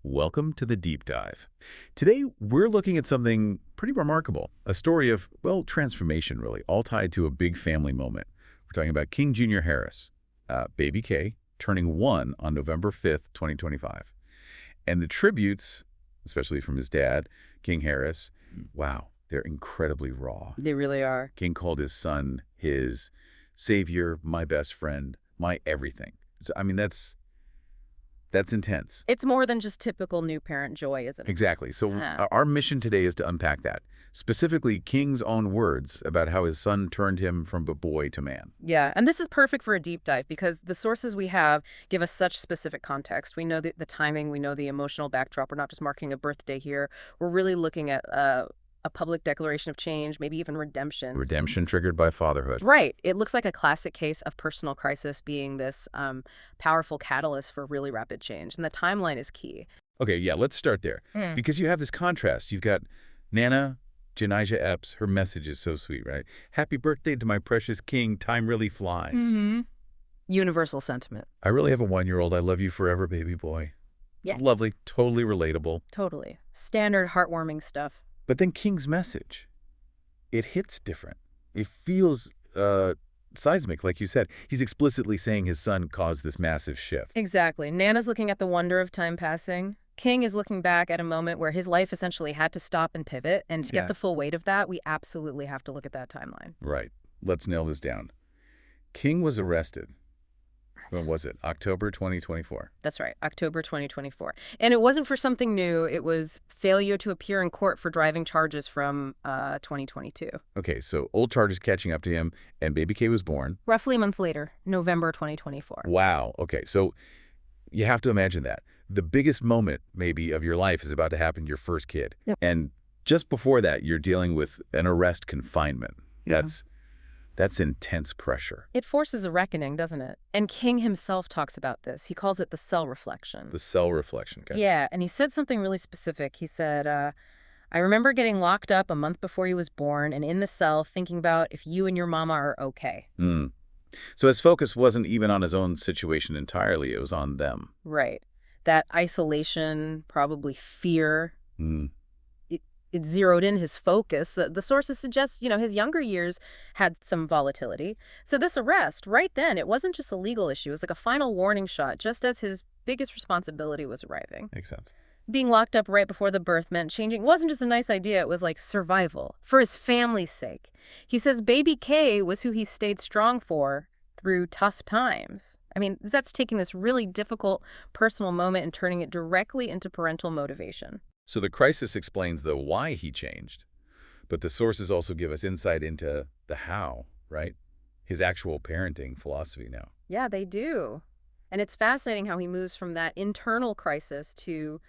Welcome to the Deep Dive. Today, we're looking at something pretty remarkable, a story of, well, transformation, really, all tied to a big family moment. We're talking about King Junior Harris, baby K, turning 1 on November 5th, 2025. And the tributes, especially from his dad, King Harris, wow, they're incredibly raw. They really are. King called his son his savior, my best friend, my everything. So, I mean, that's intense. It's more than just typical new parent joy, isn't it? Exactly. So Yeah. our mission today is to unpack that, specifically King's own words about how his son turned him from a boy to man. Yeah, and this is perfect for a deep dive because the sources we have give us such specific context. We know the timing, we know the emotional backdrop. We're not just marking a birthday here. We're really looking at a public declaration of change, maybe even redemption. Redemption triggered by fatherhood. Right. It looks like a classic case of personal crisis being this powerful catalyst for really rapid change. And the timeline is key. Okay, yeah, let's start there. Because you have this contrast. You've got Nana Janijah Epps. Her message is so sweet, right? Happy birthday to my precious king. Time really flies. Universal sentiment. I really have a 1-year-old. I love you forever, baby boy. It's Yeah. lovely, totally relatable. Totally. Standard heartwarming stuff. But then King's message, it hits different. It feels seismic, like you said. He's explicitly saying his son caused this massive shift. Exactly. Nana's looking at the wonder of time passing. King is looking back at a moment where his life essentially had to stop and pivot. And to Yeah. get the full weight of that, we absolutely have to look at that timeline. Right. Let's nail this down. King was arrested. When was it? October 2024. That's right, October 2024. And it wasn't for something new. It was failure to appear in court for driving charges from 2022. Okay, so old charges catching up to him, and baby K was born. Roughly a month later, November 2024. Wow. Okay, so you have to imagine that. The biggest moment, maybe, of your life is about to happen to your first kid. Yep. And just before that, you're dealing with an arrest confinement. That's intense pressure. It forces a reckoning, doesn't it? And King himself talks about this. He calls it the cell reflection. The cell reflection. Okay. Yeah, and he said something really specific. He said, I remember getting locked up a month before he was born and in the cell thinking about if you and your mama are okay. So his focus wasn't even on his own situation entirely. It was on them. Right. That isolation, probably fear, it zeroed in his focus. The sources suggest, his younger years had some volatility. So this arrest, right then, it wasn't just a legal issue. It was like a final warning shot, just as his biggest responsibility was arriving. Makes sense. Being locked up right before the birth meant changing. It wasn't just a nice idea. It was like survival for his family's sake. He says baby K was who he stayed strong for through tough times. I mean, that's taking this really difficult personal moment and turning it directly into parental motivation. So the crisis explains the why he changed, but the sources also give us insight into the how, right? His actual parenting philosophy now. Yeah, they do. And it's fascinating how he moves from that internal crisis to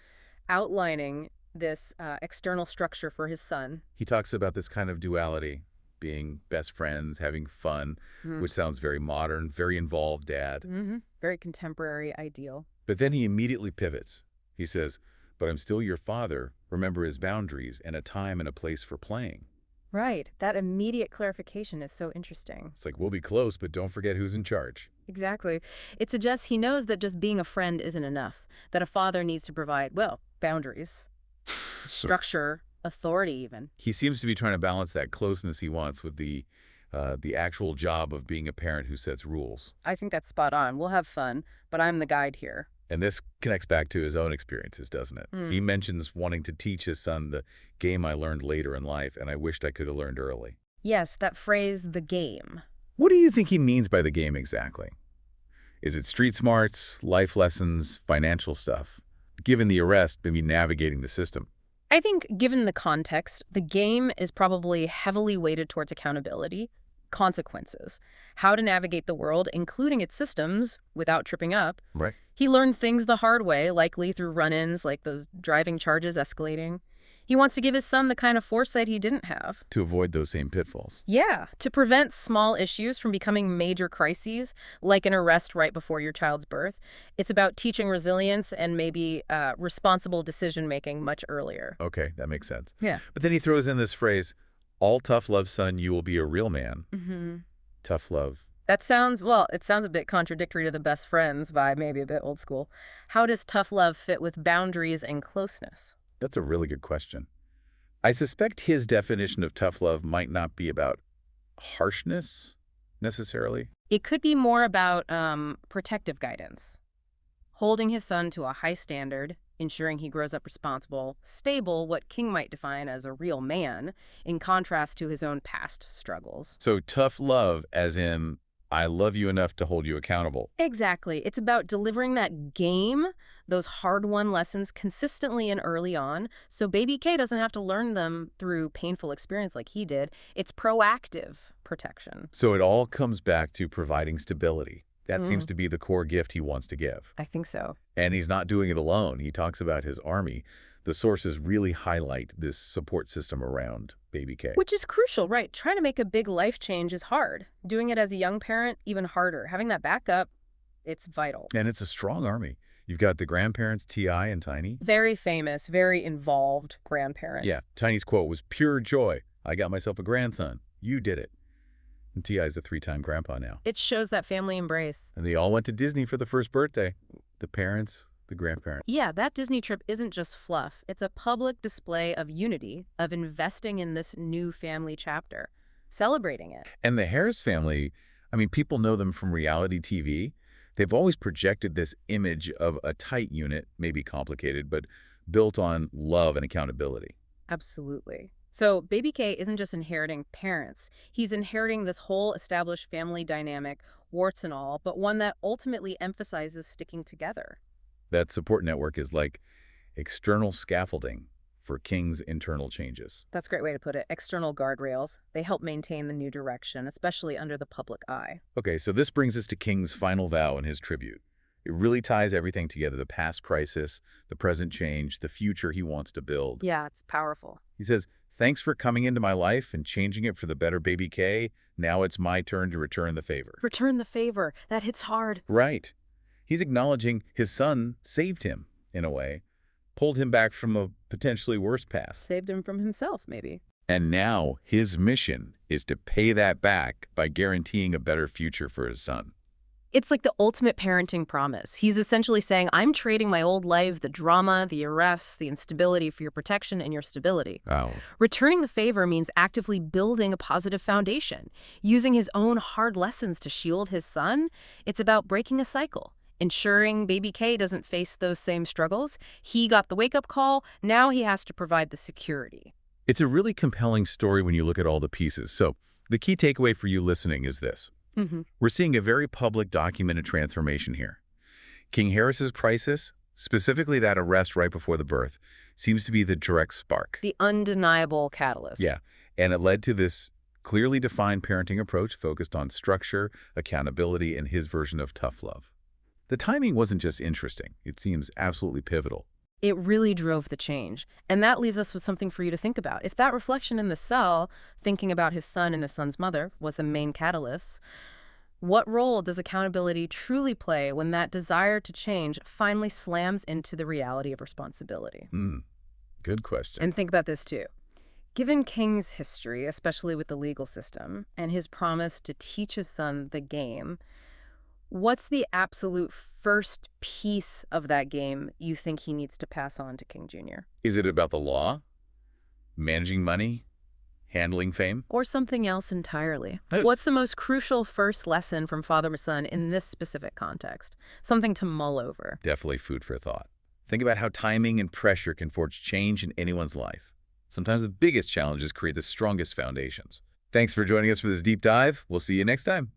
outlining this external structure for his son. He talks about this kind of duality, being best friends, having fun, which sounds very modern, very involved dad. Very contemporary ideal. But then he immediately pivots. He says, but I'm still your father. Remember his boundaries and a time and a place for playing. Right. That immediate clarification is so interesting. It's like, we'll be close, but don't forget who's in charge. Exactly. It suggests he knows that just being a friend isn't enough, that a father needs to provide, well, boundaries, structure, authority even. He seems to be trying to balance that closeness he wants with the actual job of being a parent who sets rules. I think that's spot on. We'll have fun, but I'm the guide here. And this connects back to his own experiences, doesn't it? He mentions wanting to teach his son the game I learned later in life, and I wished I could have learned early. Yes, that phrase, the game. What do you think he means by the game exactly? Is it street smarts, life lessons, financial stuff? Given the arrest, maybe navigating the system. I think, given the context, the game is probably heavily weighted towards accountability, consequences, how to navigate the world, including its systems, without tripping up. Right. He learned things the hard way, likely through run-ins, like those driving charges escalating. He wants to give his son the kind of foresight he didn't have. To avoid those same pitfalls. Yeah, to prevent small issues from becoming major crises, like an arrest right before your child's birth. It's about teaching resilience and maybe responsible decision-making much earlier. Okay, that makes sense. Yeah. But then he throws in this phrase, all tough love, son, you will be a real man. Tough love. It sounds a bit contradictory to the best friends vibe, maybe a bit old school. How does tough love fit with boundaries and closeness? That's a really good question. I suspect his definition of tough love might not be about harshness necessarily. It could be more about protective guidance, holding his son to a high standard, ensuring he grows up responsible, stable, what King might define as a real man, in contrast to his own past struggles. So tough love as in, I love you enough to hold you accountable. Exactly. It's about delivering that game, those hard-won lessons consistently and early on, so baby K doesn't have to learn them through painful experience like he did. It's proactive protection. So it all comes back to providing stability. That seems to be the core gift he wants to give. I think so. And he's not doing it alone. He talks about his army. The sources really highlight this support system around baby K. Which is crucial, right? Trying to make a big life change is hard. Doing it as a young parent, even harder. Having that backup, it's vital. And it's a strong army. You've got the grandparents, T.I. and Tiny. Very famous, very involved grandparents. Yeah, Tiny's quote was pure joy. I got myself a grandson. You did it. And T.I.'s a 3-time grandpa now. It shows that family embrace. And they all went to Disney for the first birthday. The parents, the grandparents. Yeah, that Disney trip isn't just fluff. It's a public display of unity, of investing in this new family chapter, celebrating it. And the Harris family, I mean, people know them from reality TV. They've always projected this image of a tight unit, maybe complicated, but built on love and accountability. Absolutely. So baby K isn't just inheriting parents. He's inheriting this whole established family dynamic, warts and all, but one that ultimately emphasizes sticking together. That support network is like external scaffolding for King's internal changes. That's a great way to put it. External guardrails. They help maintain the new direction, especially under the public eye. Okay, so this brings us to King's final vow in his tribute. It really ties everything together, the past crisis, the present change, the future he wants to build. Yeah, it's powerful. He says, thanks for coming into my life and changing it for the better baby K. Now it's my turn to return the favor. Return the favor. That hits hard. Right. He's acknowledging his son saved him, in a way, pulled him back from a potentially worse past. Saved him from himself, maybe. And now his mission is to pay that back by guaranteeing a better future for his son. It's like the ultimate parenting promise. He's essentially saying, I'm trading my old life, the drama, the arrests, the instability for your protection and your stability. Oh. Returning the favor means actively building a positive foundation. Using his own hard lessons to shield his son, it's about breaking a cycle. Ensuring baby K doesn't face those same struggles. He got the wake-up call. Now he has to provide the security. It's a really compelling story when you look at all the pieces. So the key takeaway for you listening is this. We're seeing a very public, documented transformation here. King Harris's crisis, specifically that arrest right before the birth, seems to be the direct spark. The undeniable catalyst. Yeah, and it led to this clearly defined parenting approach focused on structure, accountability, and his version of tough love. The timing wasn't just interesting. It seems absolutely pivotal. It really drove the change. And that leaves us with something for you to think about. If that reflection in the cell, thinking about his son and his son's mother, was the main catalyst, what role does accountability truly play when that desire to change finally slams into the reality of responsibility? Good question. And think about this too. Given King's history, especially with the legal system, and his promise to teach his son the game, what's the absolute first piece of that game you think he needs to pass on to King Jr.? Is it about the law? Managing money? Handling fame? Or something else entirely? Hey. What's the most crucial first lesson from father to son in this specific context? Something to mull over. Definitely food for thought. Think about how timing and pressure can forge change in anyone's life. Sometimes the biggest challenges create the strongest foundations. Thanks for joining us for this deep dive. We'll see you next time.